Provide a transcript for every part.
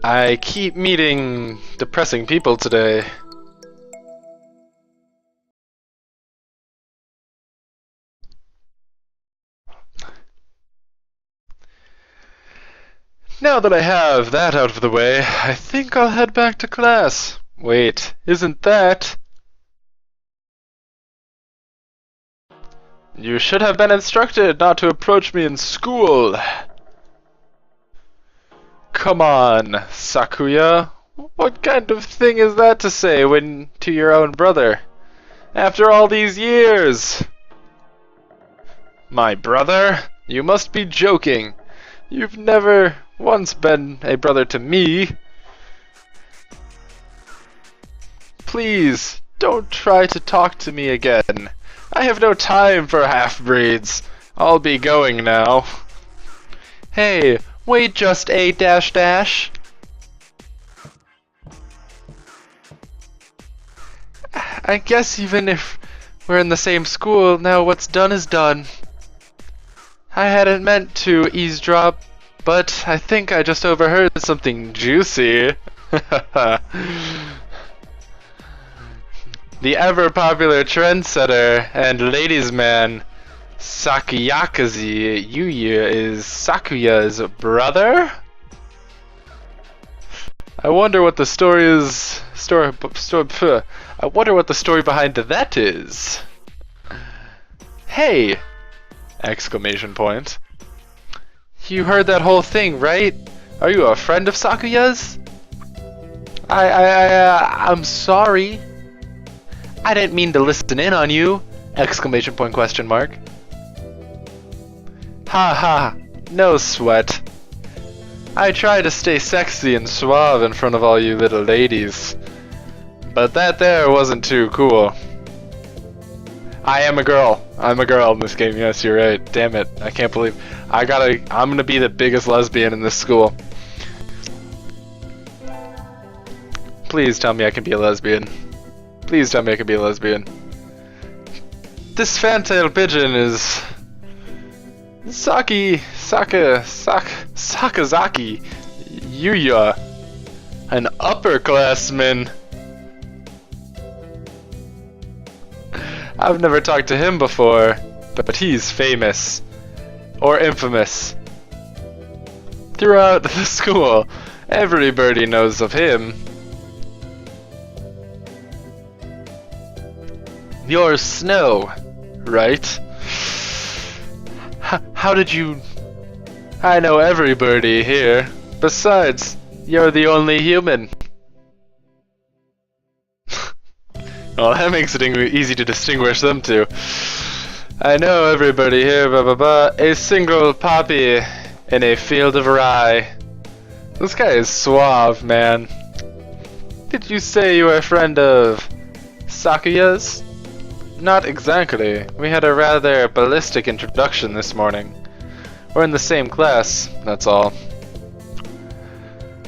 I keep meeting depressing people today. Now that I have that out of the way, I think I'll head back to class. Wait, isn't that... You should have been instructed not to approach me in school. Come on, Sakuya. What kind of thing is that to say to your own brother? After all these years! My brother? You must be joking. You've never once been a brother to me. Please, don't try to talk to me again. I have no time for half-breeds. I'll be going now. Hey, wait just a dash dash. I guess even if we're in the same school, now what's done is done. I hadn't meant to eavesdrop, but I think I just overheard something juicy. The ever-popular trendsetter and ladies' man Sakuyakaze Yuya is Sakuya's brother? I wonder what the story is. I wonder what the story behind that is. Hey! Exclamation point. You heard that whole thing, right? Are you a friend of Sakuya's? I'm sorry. I didn't mean to listen in on you! Exclamation point question mark. Ha ha, no sweat. I try to stay sexy and suave in front of all you little ladies. But that there wasn't too cool. I am a girl. I'm a girl in this game, yes, you're right. Damn it, I can't believe... I'm gonna be the biggest lesbian in this school. Please tell me I can be a lesbian. Please tell me I can be a lesbian. This fantail pigeon is... Sakazaki Yuya. An upperclassman. I've never talked to him before, but he's famous. Or infamous. Throughout the school, everybody knows of him. You're Snow, right? How did you... I know everybody here. Besides, you're the only human. Well, that makes it easy to distinguish them two. I know everybody here, blah blah blah. A single poppy in a field of rye. This guy is suave, man. Did you say you were a friend of Sakuya's? Not exactly. We had a rather ballistic introduction this morning. We're in the same class, that's all.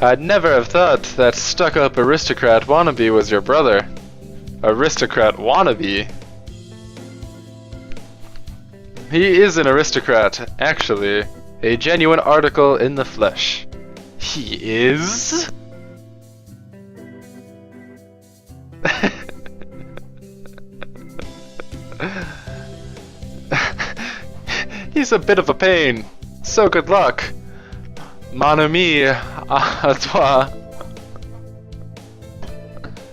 I'd never have thought that stuck-up aristocrat wannabe was your brother. Aristocrat wannabe? He is an aristocrat, actually. A genuine article in the flesh. He is? He's a bit of a pain, so good luck. Mon ami, à toi.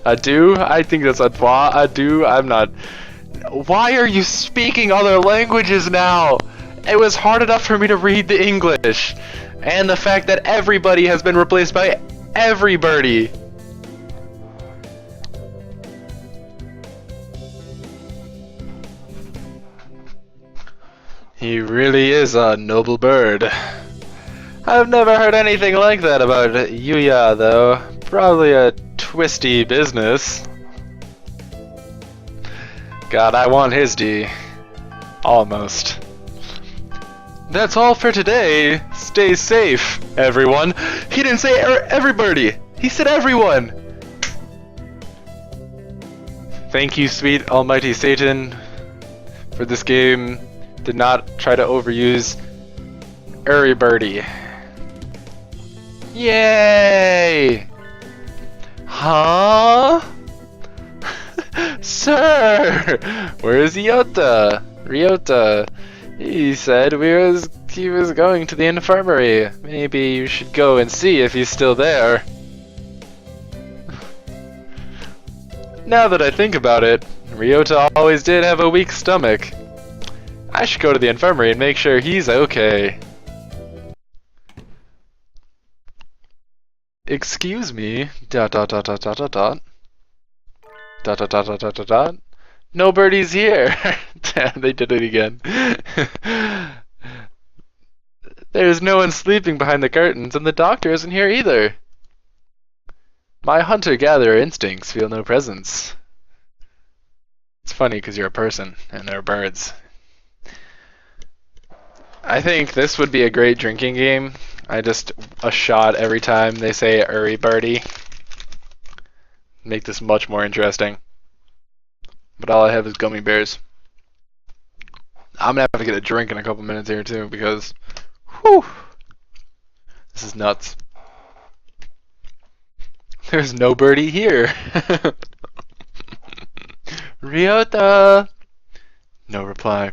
Adieu? I think that's à toi, adieu, I'm not... Why are you speaking other languages now? It was hard enough for me to read the English. And the fact that everybody has been replaced by everybody. He really is a noble bird. I've never heard anything like that about Yuya, though. Probably a twisty business. God, I want his D. Almost. That's all for today. Stay safe, everyone. He didn't say everybody. He said everyone. Thank you, sweet almighty Satan, for this game. Did not try to overuse everybody. Yay! Huh? Sir! Where's Ryota? Ryota. He said he was going to the infirmary. Maybe you should go and see if he's still there. Now that I think about it, Ryota always did have a weak stomach. I should go to the infirmary and make sure he's okay. Excuse me. Dot dot dot dot dot dot dot. Dot dot dot dot dot dot dot. Nobody's here. Damn, they did it again. There's no one sleeping behind the curtains, and the doctor isn't here either. My hunter-gatherer instincts feel no presence. It's funny because you're a person, and they're birds. I think this would be a great drinking game. A shot every time they say Uri birdie. Make this much more interesting. But all I have is gummy bears. I'm gonna have to get a drink in a couple minutes here too because, whew, this is nuts. There's no birdie here. Ryota! No reply.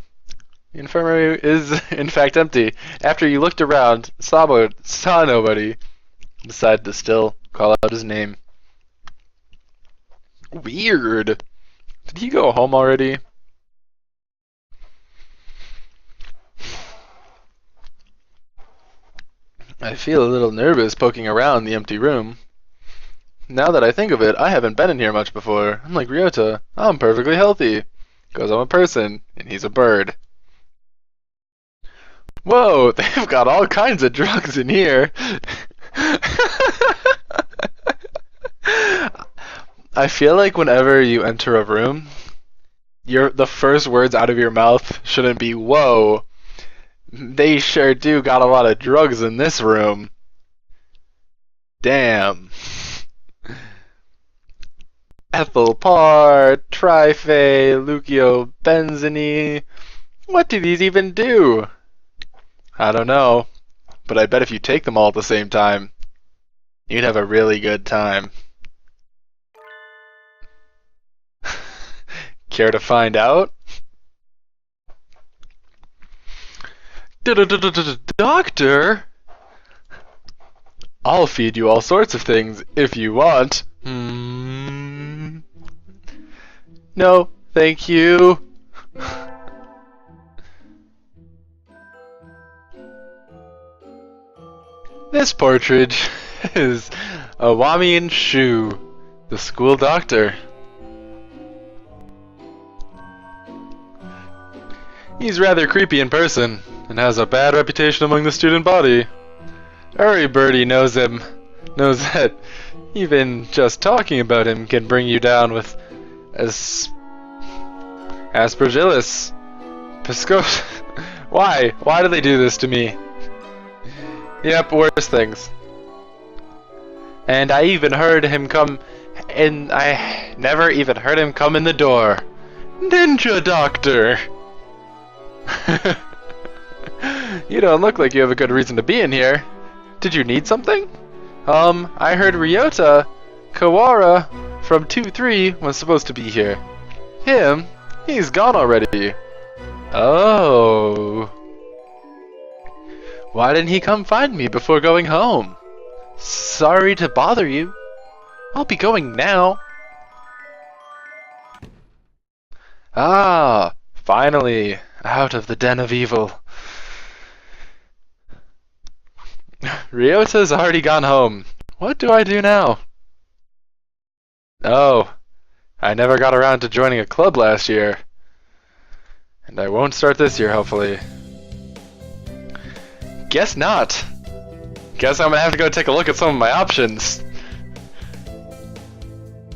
The infirmary is in fact empty. After you looked around, saw nobody, decided to still call out his name. Weird. Did he go home already? I feel a little nervous poking around the empty room. Now that I think of it, I haven't been in here much before. Unlike Ryota, I'm perfectly healthy. Because I'm a person, and he's a bird. Whoa, they've got all kinds of drugs in here. I feel like whenever you enter a room, the first words out of your mouth shouldn't be, whoa, they sure do got a lot of drugs in this room. Damn. Ethyl par, trife, luciobenzene. What do these even do? I don't know, but I bet if you take them all at the same time, you'd have a really good time. Care to find out? Doctor? I'll feed you all sorts of things if you want. No, thank you. This portrait is Awamian Shu, the school doctor. He's rather creepy in person, and has a bad reputation among the student body. Uri Birdie knows him, knows that even just talking about him can bring you down with aspergillus. Piscos. Why? Why do they do this to me? Yep, worse things. And I even heard him come in. I never even heard him come in the door. Ninja Doctor! You don't look like you have a good reason to be in here. Did you need something? I heard Ryota Kawara from 2-3 was supposed to be here. Him? He's gone already. Oh. Why didn't he come find me before going home? Sorry to bother you. I'll be going now. Ah, finally, out of the den of evil. Ryota's already gone home. What do I do now? Oh, I never got around to joining a club last year. And I won't start this year, hopefully. Guess not. Guess I'm gonna have to go take a look at some of my options.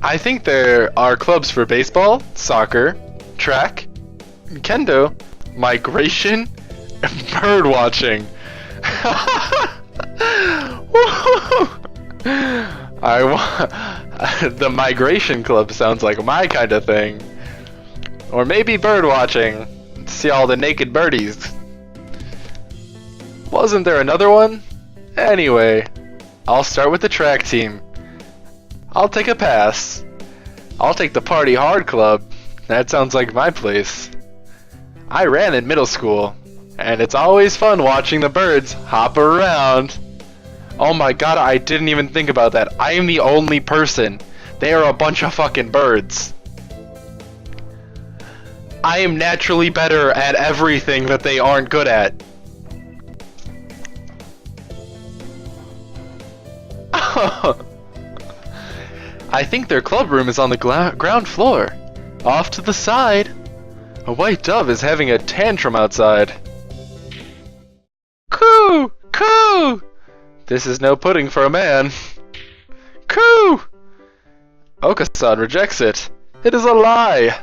I think there are clubs for baseball, soccer, track, kendo, migration, and bird watching. The migration club sounds like my kind of thing. Or maybe bird watching. See all the naked birdies. Wasn't there another one? Anyway, I'll start with the track team. I'll take a pass. I'll take the Party Hard Club. That sounds like my place. I ran in middle school, and it's always fun watching the birds hop around. Oh my god, I didn't even think about that. I am the only person. They are a bunch of fucking birds. I am naturally better at everything that they aren't good at. I think their club room is on the ground floor. Off to the side. A white dove is having a tantrum outside. Coo! Coo! This is no pudding for a man. Coo! Okasan rejects it. It is a lie.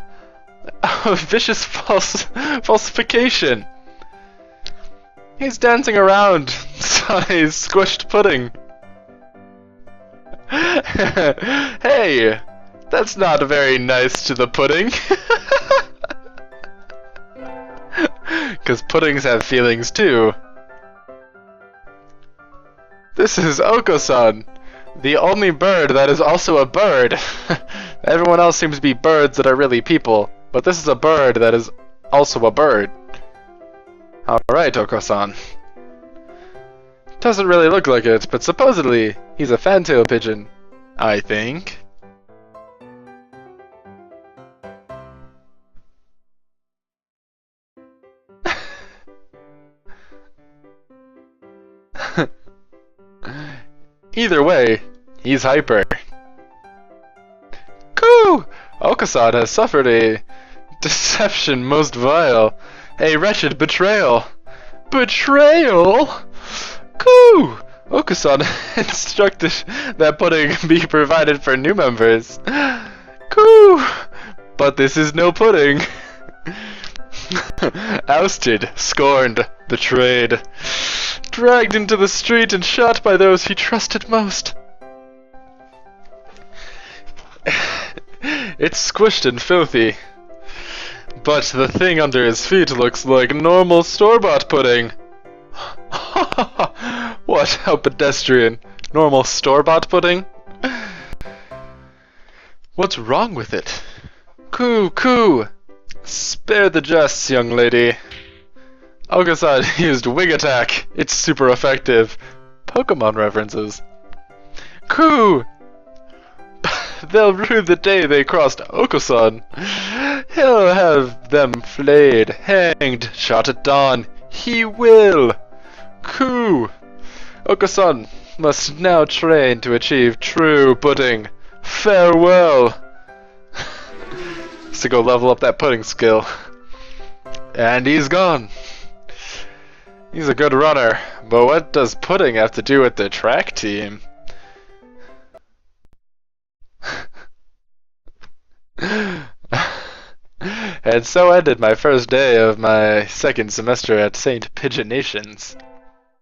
A vicious falsification. He's dancing around Sonny's squished pudding. Hey, that's not very nice to the pudding. 'Cause puddings have feelings too. This is Oko-san, the only bird that is also a bird. Everyone else seems to be birds that are really people, but this is a bird that is also a bird. Alright, Oko-san. Doesn't really look like it, but supposedly he's a fantail pigeon, I think. Either way, he's hyper. Coo! Okasan has suffered a deception most vile, a wretched betrayal. Betrayal? Coo! Okasan instructed that pudding be provided for new members. Coo! But this is no pudding. Ousted, scorned, betrayed. Dragged into the street and shot by those he trusted most. It's squished and filthy, but the thing under his feet looks like normal store-bought pudding. What? How pedestrian. Normal store-bought pudding? What's wrong with it? Coo, coo! Spare the jests, young lady. Okasan used Wing Attack. It's super effective. Pokemon references. Coo! They'll rue the day they crossed Okasan. He'll have them flayed, hanged, shot at dawn. He will! Coo! Okasan must now train to achieve true pudding. Farewell! To go level up that pudding skill. And he's gone. He's a good runner, but what does pudding have to do with the track team? And so ended my first day of my second semester at St. Pigeonations.